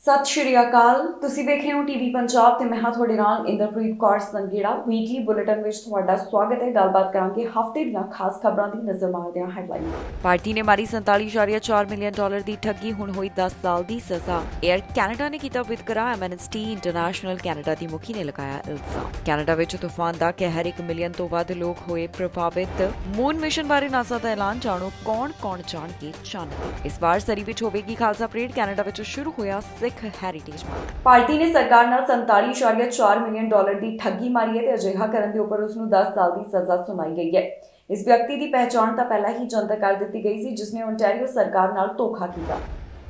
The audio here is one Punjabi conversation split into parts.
ਸਤਿ ਸ਼੍ਰੀ ਅਕਾਲ। ਤੁਸੀਂ ਵੇਖ ਰਹੇ ਹੋ ਟੀਵੀ ਪੰਜਾਬ ਤੇ ਮੈਂ ਹਾਂ ਤੁਹਾਡੇ ਨਾਲ ਇੰਦਰਪ੍ਰੀਤ ਕੌਰ ਸੰਗੇੜਾ। ਵੀਕਲੀ ਬੁਲੇਟਿਨ ਵਿੱਚ ਤੁਹਾਡਾ ਸਵਾਗਤ ਹੈ। ਗੱਲਬਾਤ ਕਰਾਂਗੇ ਹਫ਼ਤੇ ਦੀਆਂ ਖਾਸ ਖਬਰਾਂ ਦੀ ਨਜ਼ਰ ਮਾਰਦੇ ਹਾਂ ਹੈਡਲਾਈਨਸ। ਪਾਰਟੀ ਨੇ ਮਾਰੀ 47.4 ਮਿਲੀਅਨ ਡਾਲਰ ਦੀ ਠੱਗੀ, ਹੁਣ ਹੋਈ 10 ਸਾਲ ਦੀ ਸਜ਼ਾ। 에ਅਰ ਕੈਨੇਡਾ ਨੇ ਕੀਤਾ ਵਿਤਕਰਾ, ਐਮਨੈਸਟੀ ਇੰਟਰਨੈਸ਼ਨਲ ਕੈਨੇਡਾ ਦੀ ਮੁਖੀ ਨੇ ਲਗਾਇਆ ਇਲਜ਼ਾਮ। ਕੈਨੇਡਾ ਵਿੱਚ ਤੂਫਾਨ ਦਾ ਕਹਿਰ, 1 ਮਿਲੀਅਨ ਤੋਂ ਵੱਧ ਲੋਕ ਹੋਏ ਪ੍ਰਭਾਵਿਤ। ਮੂਨ ਮਿਸ਼ਨ ਬਾਰੇ ਨਾਸਾ ਦਾ ਐਲਾਨ, ਜਾਣੋ ਕੌਣ ਜਾਣ ਕੇ ਚਾਨਕ। ਇਸ ਵਾਰ ਸਰੀ ਵਿੱਚ ਹੋਵੇਗੀ ਖਾਲਸਾ ਪਰੇਡ, ਕੈਨੇਡਾ ਵਿੱਚ ਸ਼ੁਰੂ ਹੋਇਆ ਸਿੱਖ ਹੈਰੀਟੇਜ ਮੰਥ। ਪਾਰਟੀ ਨੇ ਸਰਕਾਰ ਨਾਲ 47.4 ਮਿਲੀਅਨ ਡਾਲਰ ਦੀ ਠੱਗੀ ਮਾਰੀ ਹੈ ਤੇ ਅਜਿਹਾ ਕਰਨ ਦੇ ਉੱਪਰ ਉਸ ਨੂੰ 10 ਸਾਲ ਦੀ ਸਜ਼ਾ ਸੁਣਾਈ ਗਈ ਹੈ। ਇਸ ਵਿਅਕਤੀ ਦੀ ਪਹਿਚਾਣ ਤਾਂ ਪਹਿਲਾਂ ਹੀ ਜਨਤਕ ਕਰ ਦਿੱਤੀ ਗਈ ਸੀ, ਜਿਸ ਨੇ ਓਨਟਾਰੀਓ ਸਰਕਾਰ ਨਾਲ ਧੋਖਾ ਕੀਤਾ।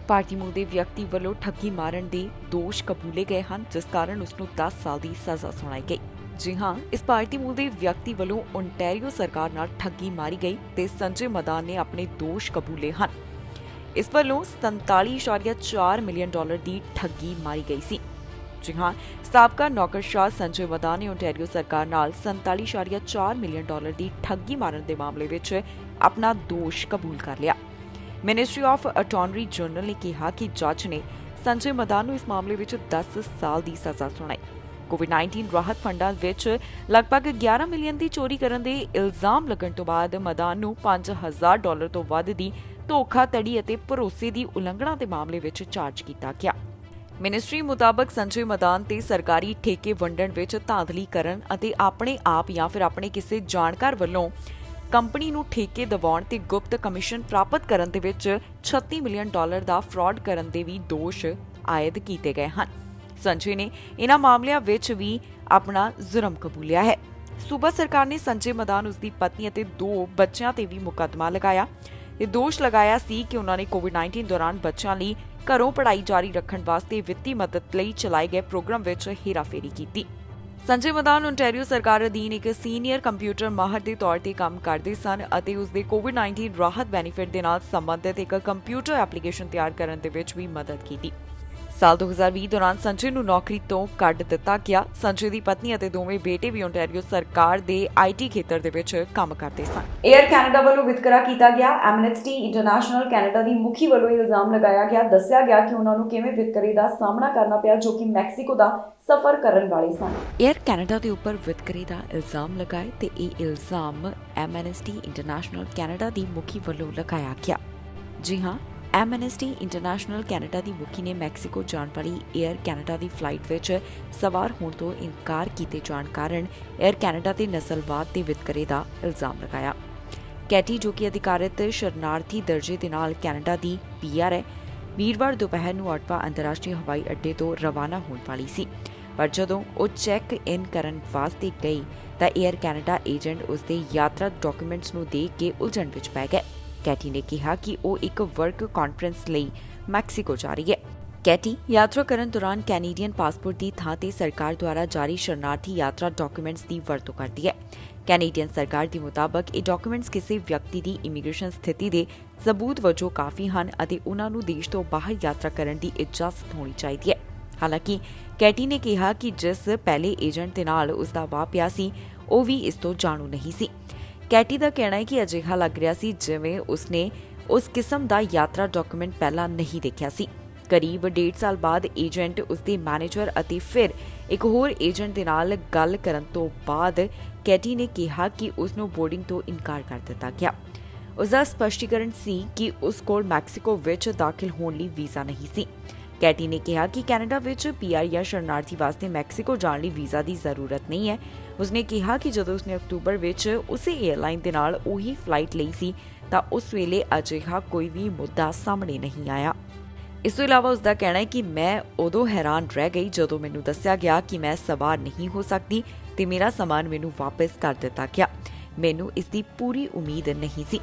ਪਾਰਟੀ ਮੂਲ ਦੇ ਵਿਅਕਤੀ ਵੱਲੋਂ ਠੱਗੀ ਮਾਰਨ ਦੇ ਦੋਸ਼ ਕਬੂਲੇ ਗਏ ਹਨ, ਜਿਸ ਕਾਰਨ ਉਸ ਨੂੰ 10 ਸਾਲ ਦੀ ਸਜ਼ਾ ਸੁਣਾਈ ਗਈ। ਜੀ ਹਾਂ, ਇਸ ਪਾਰਟੀ ਮੂਲ ਦੇ ਵਿਅਕਤੀ ਵੱਲੋਂ ਓਨਟਾਰੀਓ ਸਰਕਾਰ ਨਾਲ ਠੱਗੀ ਮਾਰੀ ਗਈ ਤੇ ਸੰਜੇ ਮਦਾਨ ਨੇ ਆਪਣੇ ਦੋਸ਼ ਕਬੂਲੇ ਹਨ। ਇਸ ਵੱਲੋਂ 47.4 ਮਿਲੀਅਨ ਡਾਲਰ ਦੀ ਠੱਗੀ ਮਾਰੀ ਗਈ ਸੀ। ਜੀ ਹਾਂ, ਸਾਬਕਾ ਨੌਕਰਸ਼ਾਹ ਸੰਜੇ ਮਦਾਨ ਨੇ ਓਨਟਾਰੀਓ ਸਰਕਾਰ ਨਾਲ 47.4 ਮਿਲੀਅਨ ਡਾਲਰ ਦੀ ਠੱਗੀ ਮਾਰਨ ਦੇ ਮਾਮਲੇ ਵਿੱਚ ਆਪਣਾ ਦੋਸ਼ ਕਬੂਲ ਕਰ ਲਿਆ। ਮਿਨਿਸਟਰੀ ਆਫ ਅਟਾਰਨੀ ਜਨਰਲ ਨੇ ਕਿਹਾ ਕਿ ਜੱਜ ਨੇ ਸੰਜੇ ਮਦਾਨ ਨੂੰ ਇਸ ਮਾਮਲੇ ਵਿੱਚ 10 ਸਾਲ ਦੀ ਸਜ਼ਾ ਸੁਣਾਈ। ਕੋਵਿਡ-19 ਰਾਹਤ ਫੰਡਾਂ ਵਿੱਚ ਲਗਭਗ 11 ਮਿਲੀਅਨ ਦੀ ਚੋਰੀ ਕਰਨ ਦੇ ਇਲਜ਼ਾਮ ਲੱਗਣ ਤੋਂ ਬਾਅਦ ਮਦਾਨ ਨੂੰ $5,000 ਤੋਂ ਵੱਧ ਦੀ ਧੋਖਾਧੜੀ ਅਤੇ ਭਰੋਸੇ ਦੀ ਉਲੰਘਣਾ ਦੇ ਮਾਮਲੇ ਵਿੱਚ ਚਾਰਜ ਕੀਤਾ ਗਿਆ। ਮਿਨਿਸਟਰੀ ਮੁਤਾਬਕ ਸੰਜੇ ਮਦਾਨ ਤੇ ਸਰਕਾਰੀ ਠੇਕੇ ਵੰਡਣ ਵਿੱਚ ਧਾਂਦਲੀ ਕਰਨ ਅਤੇ ਆਪਣੇ ਆਪ ਜਾਂ ਫਿਰ ਆਪਣੇ ਕਿਸੇ ਜਾਣਕਾਰ ਵੱਲੋਂ ਕੰਪਨੀ ਨੂੰ ਠੇਕੇ ਦਿਵਾਉਣ ਤੇ ਗੁਪਤ ਕਮਿਸ਼ਨ ਪ੍ਰਾਪਤ ਕਰਨ ਦੇ ਵਿੱਚ $36 ਮਿਲੀਅਨ ਦਾ ਫਰਾਡ ਕਰਨ ਦੇ ਵੀ ਦੋਸ਼ ਆਇਦ ਕੀਤੇ ਗਏ ਹਨ। ਸੰਜੇ ਨੇ ਇਹਨਾਂ ਮਾਮਲਿਆਂ ਵਿੱਚ ਵੀ ਆਪਣਾ ਜੁਰਮ ਕਬੂਲਿਆ ਹੈ। ਸੂਬਾ ਸਰਕਾਰ ਨੇ ਸੰਜੇ ਮਦਾਨ, ਉਸ ਦੀ ਪਤਨੀ ਅਤੇ 2 ਬੱਚਿਆਂ ਤੇ ਵੀ ਮੁਕੱਦਮਾ ਲਗਾਇਆ। ਇਹ ਦੋਸ਼ ਲਗਾਇਆ ਸੀ ਕਿ ਉਹਨਾਂ ਨੇ ਕੋਵਿਡ-19 ਦੌਰਾਨ ਬੱਚਿਆਂ ਲਈ ਘਰੋਂ ਪੜ੍ਹਾਈ ਜਾਰੀ ਰੱਖਣ ਵਾਸਤੇ ਵਿੱਤੀ ਮਦਦ ਲਈ ਚਲਾਏ ਗਏ ਪ੍ਰੋਗਰਾਮ ਵਿੱਚ ਹੇਰਾਫੇਰੀ ਕੀਤੀ। ਸੰਜੇ ਮਦਾਨ ਓਨਟਾਰੀਓ ਸਰਕਾਰ ਅਧੀਨ ਇੱਕ ਸੀਨੀਅਰ ਕੰਪਿਊਟਰ ਮਾਹਰ ਦੇ ਤੌਰ ਤੇ ਕੰਮ ਕਰਦੇ ਸਨ ਅਤੇ ਉਸ ਦੇ ਕੋਵਿਡ-19 ਰਾਹਤ ਬੈਨੀਫਿਟ ਦੇ ਨਾਲ ਸੰਬੰਧਿਤ ਇੱਕ ਕੰਪਿਊਟਰ ਐਪਲੀਕੇਸ਼ਨ ਤਿਆਰ ਕਰਨ ਦੇ ਵਿੱਚ ਵੀ ਮਦਦ ਕੀਤੀ। ਸਾਲ 2020 ਦੌਰਾਨ ਸੰਜੇ ਨੂੰ ਨੌਕਰੀ ਤੋਂ ਕੱਢ ਦਿੱਤਾ ਗਿਆ। ਸੰਜੇ ਦੀ ਪਤਨੀ ਅਤੇ ਦੋਵੇਂ ਬੇਟੇ ਵੀ ਓਨਟਾਰੀਓ ਸਰਕਾਰ ਦੇ ਆਈਟੀ ਖੇਤਰ ਦੇ ਵਿੱਚ ਕੰਮ ਕਰਦੇ ਸਨ। 에ਅਰ ਕੈਨੇਡਾ ਵੱਲੋਂ ਵਿਤਕਰਾ ਕੀਤਾ ਗਿਆ। ਐਮਨੈਸਟੀ ਇੰਟਰਨੈਸ਼ਨਲ ਕੈਨੇਡਾ ਦੀ ਮੁਖੀ ਵੱਲੋਂ ਇਲਜ਼ਾਮ ਲਗਾਇਆ ਗਿਆ। ਦੱਸਿਆ ਗਿਆ ਕਿ ਉਹਨਾਂ ਨੂੰ ਕਿਵੇਂ ਵਿਤਕਰੇ ਦਾ ਸਾਹਮਣਾ ਕਰਨਾ ਪਿਆ, ਜੋ ਕਿ ਮੈਕਸੀਕੋ ਦਾ ਸਫ਼ਰ ਕਰਨ ਵਾਲੇ ਸਨ। 에ਅਰ ਕੈਨੇਡਾ ਦੇ ਉੱਪਰ ਵਿਤਕਰੇ ਦਾ ਇਲਜ਼ਾਮ ਲਗਾਏ ਤੇ ਇਹ ਇਲਜ਼ਾਮ ਐਮਨੈਸਟੀ ਇੰਟਰਨੈਸ਼ਨਲ ਕੈਨੇਡਾ ਦੀ ਮੁਖੀ ਵੱਲੋਂ ਲਗਾਇਆ ਗਿਆ। ਜੀ ਹਾਂ, ਐਮਨੈਸਟੀ ਇੰਟਰਨੈਸ਼ਨਲ ਕੈਨੇਡਾ ਦੀ ਮੁਖੀ ਨੇ ਮੈਕਸੀਕੋ ਜਾਣ ਵਾਲੀ 에ਅਰ ਕੈਨੇਡਾ ਦੀ ਫਲਾਈਟ ਵਿੱਚ ਸਵਾਰ ਹੋਣ ਤੋਂ ਇਨਕਾਰ ਕੀਤੇ ਜਾਣ ਕਾਰਨ 에ਅਰ ਕੈਨੇਡਾ ਤੇ ਨਸਲਵਾਦ ਦੇ ਵਿਤਕਰੇ ਦਾ ਇਲਜ਼ਾਮ ਲਗਾਇਆ। ਕੈਟੀ, ਜੋ ਕਿ ਅਧਿਕਾਰਤ ਸ਼ਰਨਾਰਥੀ ਦਰਜੇ ਦੇ ਨਾਲ ਕੈਨੇਡਾ ਦੀ PR ਹੈ, ਵੀਰਵਾਰ ਦੁਪਹਿਰ ਨੂੰ ਅਟਵਾ ਅੰਤਰਰਾਸ਼ਟਰੀ ਹਵਾਈ ਅੱਡੇ ਤੋਂ ਰਵਾਨਾ ਹੋਣ ਵਾਲੀ ਸੀ, ਪਰ ਜਦੋਂ ਉਹ ਚੈੱਕ ਇਨ ਕਰਨ ਵਾਸਤੇ ਗਈ ਤਾਂ 에ਅਰ ਕੈਨੇਡਾ ਏਜੰਟ ਉਸਦੇ ਯਾਤਰਾ ਡਾਕੂਮੈਂਟਸ ਨੂੰ ਦੇਖ ਕੇ ਉਲਝਣ ਵਿੱਚ ਪੈ ਗਏ। ਕੈਟੀ ਨੇ ਕਿਹਾ ਕਿ ਉਹ ਇੱਕ ਵਰਕ ਕਾਨਫਰੰਸ ਲਈ ਮੈਕਸੀਕੋ ਜਾ ਰਹੀ ਹੈ। ਕੈਟੀ ਯਾਤਰਾ ਕਰਨ ਦੌਰਾਨ ਕੈਨੇਡੀਅਨ ਪਾਸਪੋਰਟ ਦੀ ਥਾਂ ਤੇ ਸਰਕਾਰ ਦੁਆਰਾ ਜਾਰੀ ਸ਼ਰਨਾਰਥੀ ਯਾਤਰਾ ਡਾਕੂਮੈਂਟਸ ਦੀ ਵਰਤੋਂ ਕਰਦੀ ਹੈ। ਕੈਨੇਡੀਅਨ ਸਰਕਾਰ ਦੇ ਮੁਤਾਬਕ ਇਹ ਡਾਕੂਮੈਂਟਸ ਕਿਸੇ ਵਿਅਕਤੀ ਦੀ ਇਮੀਗ੍ਰੇਸ਼ਨ ਸਥਿਤੀ ਦੇ ਸਬੂਤ ਵਜੋਂ ਕਾਫੀ ਹਨ ਅਤੇ ਉਹਨਾਂ ਨੂੰ ਦੇਸ਼ ਤੋਂ ਬਾਹਰ ਯਾਤਰਾ ਕਰਨ ਦੀ ਇਜਾਜ਼ਤ ਹੋਣੀ ਚਾਹੀਦੀ ਹੈ। ਹਾਲਾਂਕਿ ਕੈਟੀ ਨੇ ਕਿਹਾ ਕਿ ਜਿਸ ਪਹਿਲੇ ਏਜੰਟ ਦੇ ਨਾਲ ਉਸ ਦਾ ਵਾਹ ਪਿਆ ਸੀ, ਉਹ ਵੀ ਇਸ ਤੋਂ ਜਾਣੂ ਨਹੀਂ ਸੀ। ਕੈਟੀ ਦਾ ਕਹਿਣਾ ਹੈ ਕਿ ਅਜਿਹਾ ਲੱਗ ਰਿਹਾ ਸੀ ਜਿਵੇਂ ਉਸਨੇ ਉਸ ਕਿਸਮ ਦਾ ਯਾਤਰਾ ਡਾਕੂਮੈਂਟ ਪਹਿਲਾਂ ਨਹੀਂ ਦੇਖਿਆ ਸੀ। ਕਰੀਬ 1.5 ਸਾਲ ਬਾਅਦ ਏਜੰਟ, ਉਸਦੇ ਮੈਨੇਜਰ ਅਤੇ ਫਿਰ ਇੱਕ ਹੋਰ ਏਜੰਟ ਦੇ ਨਾਲ ਗੱਲ ਕਰਨ ਤੋਂ ਬਾਅਦ ਕੈਟੀ ਨੇ ਕਿਹਾ ਕਿ ਉਸ ਨੂੰ ਬੋਰਡਿੰਗ ਤੋਂ ਇਨਕਾਰ ਕਰ ਦਿੱਤਾ ਗਿਆ। ਉਸ ਦਾ ਸਪਸ਼ਟੀਕਰਨ ਸੀ ਕਿ ਉਸ ਕੋਲ ਮੈਕਸੀਕੋ ਵਿੱਚ ਦਾਖਲ ਹੋਣ ਲਈ ਵੀਜ਼ਾ ਨਹੀਂ ਸੀ। ਕੈਟੀ ਨੇ ਕਿਹਾ ਕਿ ਕੈਨੇਡਾ ਵਿੱਚ PR ਜਾਂ ਸ਼ਰਨਾਰਥੀ ਵਾਸਤੇ ਮੈਕਸੀਕੋ ਜਾਣ ਲਈ ਵੀਜ਼ਾ ਦੀ ਜ਼ਰੂਰਤ ਨਹੀਂ ਹੈ। ਉਸਨੇ ਕਿਹਾ ਕਿ ਜਦੋਂ ਉਸਨੇ ਅਕਤੂਬਰ ਵਿੱਚ ਉਸੇ 에ਅਰਲਾਈਨ ਦੇ ਨਾਲ ਉਹੀ ਫਲਾਈਟ ਲਈ ਸੀ ਤਾਂ ਉਸ ਵੇਲੇ ਅਜਿਹਾ ਕੋਈ ਵੀ ਮੁੱਦਾ ਸਾਹਮਣੇ ਨਹੀਂ ਆਇਆ। ਇਸ ਤੋਂ ਇਲਾਵਾ ਉਸਦਾ ਕਹਿਣਾ ਹੈ ਕਿ ਮੈਂ ਉਦੋਂ ਹੈਰਾਨ ਰਹਿ ਗਈ ਜਦੋਂ ਮੈਨੂੰ ਦੱਸਿਆ ਗਿਆ ਕਿ ਮੈਂ ਸਵਾਰ ਨਹੀਂ ਹੋ ਸਕਦੀ ਤੇ ਮੇਰਾ ਸਾਮਾਨ ਮੈਨੂੰ ਵਾਪਸ ਕਰ ਦਿੱਤਾ ਗਿਆ। ਮੈਨੂੰ ਇਸ ਦੀ ਪੂਰੀ ਉਮੀਦ ਨਹੀਂ ਸੀ।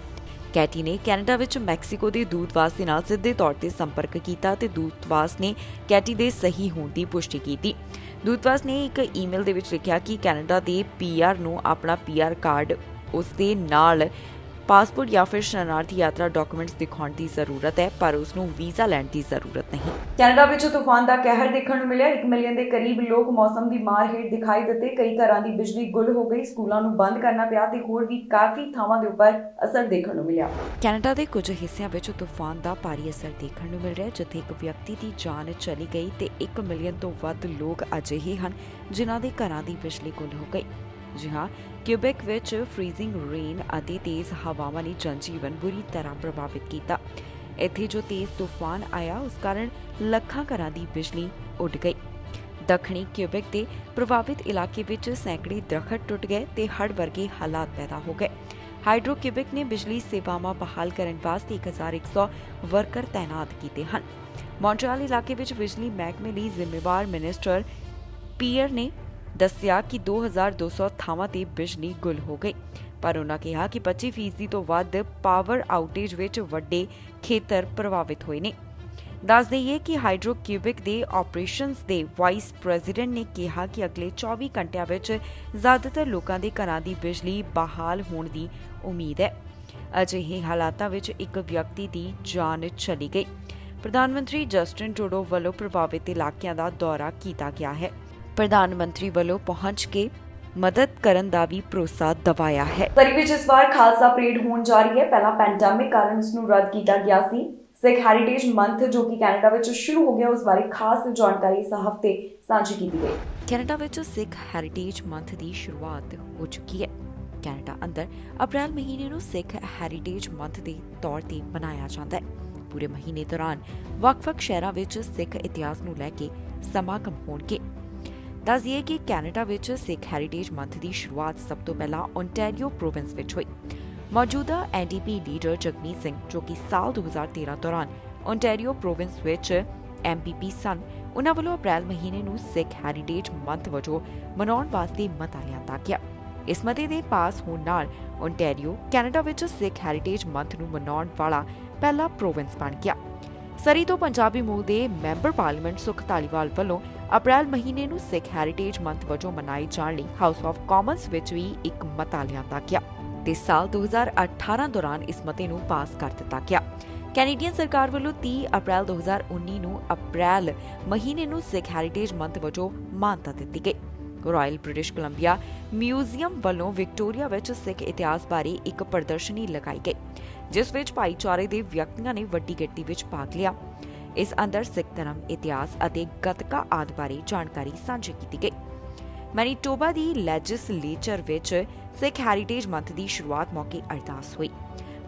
ਕੈਟੀ ਨੇ ਕੈਨੇਡਾ ਵਿੱਚ ਮੈਕਸੀਕੋ ਦੇ ਦੂਤਵਾਸ ਦੇ ਨਾਲ ਸਿੱਧੇ ਤੌਰ ਤੇ ਸੰਪਰਕ ਕੀਤਾ ਤੇ ਦੂਤਵਾਸ ਨੇ ਕੈਟੀ ਦੇ ਸਹੀ ਹੋਣ ਦੀ ਪੁਸ਼ਟੀ ਕੀਤੀ। ਦੂਤਵਾਸ ਨੇ ਇੱਕ ਈਮੇਲ ਦੇ ਵਿੱਚ ਲਿਖਿਆ ਕਿ ਕੈਨੇਡਾ ਦੇ PR ਨੂੰ ਆਪਣਾ PR ਕਾਰਡ ਉਸ ਦੇ ਨਾਲ ਪਾਸਪੋਰਟ ਜਾਂ ਫਿਰ ਸ਼ਰਨਾਰਥੀ ਯਾਤਰਾ ਡਾਕੂਮੈਂਟਸ ਦਿਖਾਉਣ ਦੀ ਜ਼ਰੂਰਤ ਹੈ, ਪਰ ਉਸ ਨੂੰ ਵੀਜ਼ਾ ਲੈਣ ਦੀ ਜ਼ਰੂਰਤ ਨਹੀਂ। ਕੈਨੇਡਾ ਵਿੱਚ ਤੂਫਾਨ ਦਾ ਕਹਿਰ ਦੇਖਣ ਨੂੰ ਮਿਲਿਆ। 1 ਮਿਲੀਅਨ ਦੇ ਕਰੀਬ ਲੋਕ ਮੌਸਮ ਦੀ ਮਾਰ ਹੇਠ ਦਿਖਾਈ ਦਿੱਤੇ। ਕਈ ਘਰਾਂ ਦੀ ਬਿਜਲੀ ਗੁੱਲ ਹੋ ਗਈ, ਸਕੂਲਾਂ ਨੂੰ ਬੰਦ ਕਰਨਾ ਪਿਆ ਤੇ ਹੋਰ ਵੀ ਕਾਫੀ ਥਾਵਾਂ ਦੇ ਉੱਪਰ ਅਸਰ ਦੇਖਣ ਨੂੰ ਮਿਲਿਆ। ਕੈਨੇਡਾ ਦੇ ਕੁਝ ਹਿੱਸਿਆਂ ਵਿੱਚ ਤੂਫਾਨ ਦਾ ਭਾਰੀ ਅਸਰ ਦੇਖਣ ਨੂੰ ਮਿਲ ਰਿਹਾ, ਜਿੱਥੇ ਇੱਕ ਵਿਅਕਤੀ ਦੀ ਜਾਨ ਚਲੀ ਗਈ ਤੇ 1 ਮਿਲੀਅਨ ਤੋਂ ਵੱਧ ਲੋਕ ਅਜਿਹੇ ਹਨ ਜਿਨ੍ਹਾਂ ਦੇ ਘਰਾਂ ਦੀ ਬਿਜਲੀ ਗੁੱਲ ਹੋ ਗਈ। ਜੀ ਹਾਂ, ਕਿਊਬੈਕ ਵਿੱਚ ਫ੍ਰੀਜ਼ਿੰਗ ਰੇਨ ਅਤੇ ਤੇਜ਼ ਹਵਾਵਾਂ ਨੇ ਜਨਜੀਵਨ ਬੁਰੀ ਤਰ੍ਹਾਂ ਪ੍ਰਭਾਵਿਤ ਕੀਤਾ। ਇੱਥੇ ਜੋ ਤੇਜ਼ ਤੂਫਾਨ ਆਇਆ ਉਸ ਕਾਰਨ ਲੱਖਾਂ ਘਰਾਂ ਦੀ ਬਿਜਲੀ ਉੱਡ ਗਈ। ਦੱਖਣੀ ਕਿਊਬੈਕ ਦੇ ਪ੍ਰਭਾਵਿਤ ਇਲਾਕੇ ਵਿੱਚ ਸੈਂਕੜੇ ਦਰੱਖਤ ਟੁੱਟ ਗਏ ਤੇ ਹੜ੍ਹ ਵਰਗੇ ਹਾਲਾਤ ਪੈਦਾ ਹੋ ਗਏ। ਹਾਈਡਰੋ ਕਿਊਬੈਕ ਨੇ ਬਿਜਲੀ ਸੇਵਾਵਾਂ ਬਹਾਲ ਕਰਨ ਵਾਸਤੇ 1100 ਵਰਕਰ ਤਾਇਨਾਤ ਕੀਤੇ ਹਨ। ਮੌਂਟਰੀਅਲ ਇਲਾਕੇ ਵਿੱਚ ਬਿਜਲੀ ਮਹਿਕਮੇ ਲਈ ਜ਼ਿੰਮੇਵਾਰ ਮਿਨਿਸਟਰ ਪੀਅਰ ਨੇ ਦੱਸਿਆ ਕਿ 2200 ਥਾਵਾਂ ਤੇ ਬਿਜਲੀ ਗੁੱਲ ਹੋ ਗਈ, ਪਰ ਉਨ੍ਹਾਂ ਕਿਹਾ ਕਿ 25% ਤੋਂ ਵੱਧ ਪਾਵਰ ਆਊਟੇਜ ਵਿੱਚ ਵੱਡੇ ਖੇਤਰ ਪ੍ਰਭਾਵਿਤ ਹੋਏ ਨੇ। ਦੱਸ ਦੇਈਏ ਕਿ ਹਾਈਡਰੋ ਕਿਊਬੈਕ ਦੇ ਆਪਰੇਸ਼ਨਸ ਦੇ ਵਾਈਸ ਪ੍ਰੈਜ਼ੀਡੈਂਟ ਨੇ ਕਿਹਾ ਕਿ ਅਗਲੇ 24 ਘੰਟਿਆਂ ਵਿੱਚ ਜ਼ਿਆਦਾਤਰ ਲੋਕਾਂ ਦੇ ਘਰਾਂ ਦੀ ਬਿਜਲੀ ਬਹਾਲ ਹੋਣ ਦੀ ਉਮੀਦ ਹੈ। ਅਜਿਹੇ ਹਾਲਾਤਾਂ ਵਿੱਚ ਇੱਕ ਵਿਅਕਤੀ ਦੀ ਜਾਨ ਚਲੀ ਗਈ। ਪ੍ਰਧਾਨ ਮੰਤਰੀ ਜਸਟਿਨ ਟਰੂਡੋ ਵੱਲੋਂ ਪ੍ਰਭਾਵਿਤ ਇਲਾਕਿਆਂ ਦਾ ਦੌਰਾ ਕੀਤਾ ਗਿਆ ਹੈ। ਪ੍ਰਧਾਨ ਮੰਤਰੀ ਵੱਲੋਂ ਪਹੁੰਚ ਕੇ ਮਦਦ ਕਰਨ ਦਾ ਵੀ ਭਰੋਸਾ ਦਿਵਾਇਆ ਹੈ। ਸਰੀ ਵਿੱਚ ਇਸ ਵਾਰ ਖਾਲਸਾ ਪਰੇਡ ਹੋਣ ਜਾ ਰਹੀ ਹੈ। ਪਹਿਲਾਂ ਪੈਂਡੈਮਿਕ ਕਾਰਨ ਇਸ ਨੂੰ ਰੱਦ ਕੀਤਾ ਗਿਆ ਸੀ। ਸਿੱਖ ਹੈਰੀਟੇਜ ਮੰਥ ਜੋ ਕਿ ਕੈਨੇਡਾ ਵਿੱਚ ਸ਼ੁਰੂ ਹੋ ਗਿਆ, ਉਸ ਬਾਰੇ ਖਾਸ ਜਾਣਕਾਰੀ ਇਸ ਹਫ਼ਤੇ ਸਾਂਝੀ ਕੀਤੀ ਗਈ। ਕੈਨੇਡਾ ਵਿੱਚ ਸਿੱਖ ਹੈਰੀਟੇਜ ਮੰਥ ਦੀ ਸ਼ੁਰੂਆਤ ਹੋ ਚੁੱਕੀ ਹੈ। ਕੈਨੇਡਾ ਅੰਦਰ ਅਪ੍ਰੈਲ ਮਹੀਨੇ ਨੂੰ ਸਿੱਖ ਹੈਰੀਟੇਜ ਮੰਥ ਦੇ ਤੌਰ ਤੇ ਮਨਾਇਆ ਜਾਂਦਾ ਹੈ। ਪੂਰੇ ਮਹੀਨੇ ਦੌਰਾਨ ਵੱਖ-ਵੱਖ ਸ਼ਹਿਰਾਂ ਵਿੱਚ ਸਿੱਖ ਇਤਿਹਾਸ ਨੂੰ ਲੈ ਕੇ ਸਮਾਗਮ ਹੋਣਗੇ। ਦੱਸ ਦਈਏ ਕਿ ਕੈਨੇਡਾ ਵਿੱਚ ਸਿੱਖ ਹੈਰੀਟੇਜ ਮੰਥ ਦੀ ਸ਼ੁਰੂਆਤ ਸਭ ਤੋਂ ਪਹਿਲਾਂ ਓਨਟਾਰੀਓ ਪ੍ਰੋਵਿੰਸ ਵਿੱਚ ਹੋਈ। ਮੌਜੂਦਾ ਐਨਡੀਪੀ ਲੀਡਰ ਜਗਮੀਤ ਸਿੰਘ, ਜੋ ਕਿ ਸਾਲ 2013 ਦੌਰਾਨ ਓਨਟਾਰੀਓ ਪ੍ਰੋਵਿੰਸ ਵਿੱਚ ਐਮਪੀਪੀ ਸਨ, ਉਨ੍ਹਾਂ ਵੱਲੋਂ ਅਪ੍ਰੈਲ ਮਹੀਨੇ ਨੂੰ ਸਿੱਖ ਹੈਰੀਟੇਜ ਮੰਥ ਵਜੋਂ ਮਨਾਉਣ ਵਾਸਤੇ ਮਤਾ ਲਿਆਂਦਾ ਗਿਆ। ਇਸ ਮਤੇ ਦੇ ਪਾਸ ਹੋਣ ਨਾਲ ਓਨਟਾਰੀਓ ਕੈਨੇਡਾ ਵਿੱਚ ਸਿੱਖ ਹੈਰੀਟੇਜ ਮੰਥ ਨੂੰ ਮਨਾਉਣ ਵਾਲਾ ਪਹਿਲਾ ਪ੍ਰੋਵਿੰਸ ਬਣ ਗਿਆ। ਸਰੀ ਤੋਂ ਪੰਜਾਬੀ ਮੂਲ ਦੇ ਮੈਂਬਰ ਪਾਰਲੀਮੈਂਟ ਸੁਖ ਧਾਲੀਵਾਲ ਵੱਲੋਂ ਅਪ੍ਰੈਲ ਮਹੀਨੇ ਨੂੰ ਸਿੱਖ ਹੈਰੀਟੇਜ ਮੰਥ ਵਜੋਂ ਮਨਾਏ ਜਾਣ ਲਈ ਹਾਊਸ ਆਫ ਕਾਮਨਸ ਵਿੱਚ ਵੀ ਇੱਕ ਮਤਾ ਲਿਆਂਦਾ ਗਿਆ ਤੇ ਸਾਲ 2018 ਦੌਰਾਨ ਇਸ ਮਤੇ ਨੂੰ ਪਾਸ ਕਰ ਦਿੱਤਾ ਗਿਆ। ਕੈਨੇਡੀਅਨ ਸਰਕਾਰ ਵੱਲੋਂ 30 ਅਪ੍ਰੈਲ 2019 ਨੂੰ ਅਪ੍ਰੈਲ ਮਹੀਨੇ ਨੂੰ ਸਿੱਖ ਹੈਰੀਟੇਜ ਮੰਥ ਵਜੋਂ ਮਾਨਤਾ ਦਿੱਤੀ ਗਈ। ਰਾਇਲ ਬ੍ਰਿਟਿਸ਼ ਕੋਲੰਬੀਆ ਮਿਊਜ਼ੀਅਮ ਵੱਲੋਂ ਵਿਕਟੋਰੀਆ ਵਿੱਚ ਸਿੱਖ ਇਤਿਹਾਸ ਬਾਰੇ ਇੱਕ ਪ੍ਰਦਰਸ਼ਨੀ ਲਗਾਈ ਗਈ, ਜਿਸ ਵਿੱਚ ਭਾਈਚਾਰੇ ਦੇ ਵਿਅਕਤੀਆਂ ਨੇ ਵੱਡੀ ਗਿਣਤੀ ਵਿੱਚ ਭਾਗ ਲਿਆ। ਇਸ ਅੰਦਰ ਸਿੱਖ ਧਰਮ, ਇਤਿਹਾਸ ਅਤੇ ਗੱਤਕਾ ਆਦਿ ਬਾਰੇ ਜਾਣਕਾਰੀ ਸਾਂਝੀ ਕੀਤੀ ਗਈ। ਮੈਨੀਟੋਬਾ ਦੀ ਲੈਜਿਸਲੇਚਰ ਵਿੱਚ ਸਿੱਖ ਹੈਰੀਟੇਜ ਮੰਥ ਦੀ ਸ਼ੁਰੂਆਤ ਮੌਕੇ ਅਰਦਾਸ ਹੋਈ।